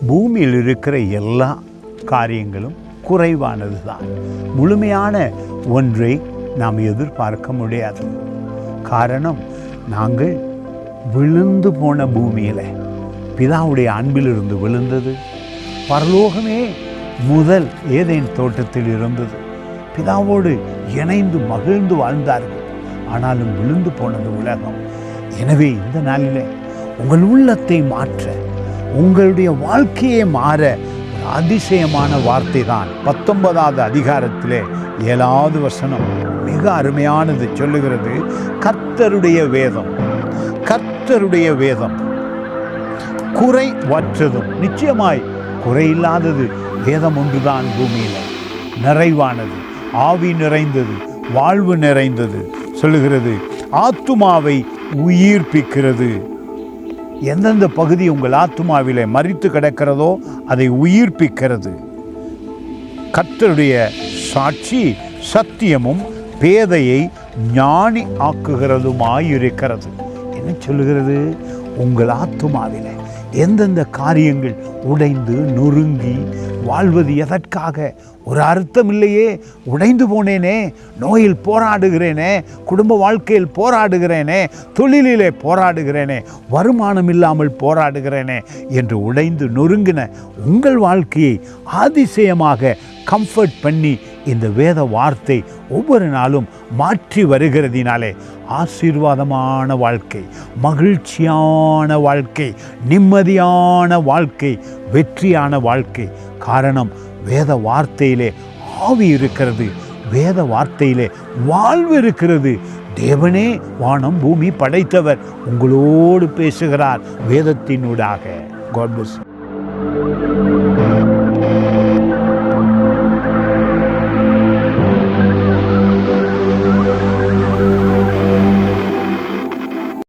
பூமியில் இருக்கிற எல்லா காரியங்களும் குறைவானது தான். முழுமையான ஒன்றை நாம் எதிர்பார்க்க முடியாது. காரணம், நாங்கள் விழுந்து போன பூமியில் பிதாவுடைய அன்பிலிருந்து விழுந்தது. பரலோகமே முதல் ஏதேன் தோட்டத்தில் இருந்தது. பிதாவோடு இணைந்து மகிழ்ந்து வாழ்ந்தார்கள். ஆனாலும் விழுந்து போனது உலகம். எனவே இந்த நாளில் உங்கள் உள்ளத்தை மாற்ற, உங்களுடைய வாழ்க்கையை மாற ஒரு அதிசயமான வார்த்தை தான் 19வது அதிகாரத்திலே 7வது வசனம் மிக அருமையானது. சொல்லுகிறது, கர்த்தருடைய வேதம், கர்த்தருடைய வேதம் குறைவற்றதும். நிச்சயமாய் குறையில்லாதது வேதம் ஒன்றுதான். பூமியில் நிறைவானது, ஆவி நிறைந்தது, வாழ்வு நிறைந்தது. சொல்லுகிறது, ஆத்துமாவை உயிர்ப்பிக்கிறது. எந்தெந்த பகுதி உங்கள் ஆத்துமாவிலே மரித்து கிடக்கிறதோ அதை உயிர்ப்பிக்கிறது. கர்த்தருடைய சாட்சி சத்தியமும் பேதையை ஞானி ஆக்குகிறதுமாயிருக்கிறது. என்ன சொல்லுகிறது? உங்கள் ஆத்துமாவிலே எந்தெந்த காரியங்கள் உடைந்து நொறுங்கி வாழ்வது எதற்காக? ஒரு அர்த்தம் இல்லையே. உடைந்து போனேனே, நோயில் போராடுகிறேனே, குடும்ப வாழ்க்கையில் போராடுகிறேனே, தொழிலிலே போராடுகிறேனே, வருமானம் இல்லாமல் போராடுகிறேனே என்று உடைந்து நொறுங்கின உங்கள் வாழ்க்கையை அதிசயமாக கம்ஃபர்ட் பண்ணி இந்த வேத வார்த்தை ஒவ்வொரு நாளும் மாற்றி வருகிறதினாலே ஆசீர்வாதமான வாழ்க்கை, மகிழ்ச்சியான வாழ்க்கை, நிம்மதியான வாழ்க்கை, வெற்றியான வாழ்க்கை. காரணம், வேத வார்த்தையிலே ஆவி இருக்கிறது, வேத வார்த்தையிலே வாழ்வு இருக்கிறது. தேவனே வானம் பூமி படைத்தவர் உங்களோடு பேசுகிறார் வேதத்தினூடாக. God bless you.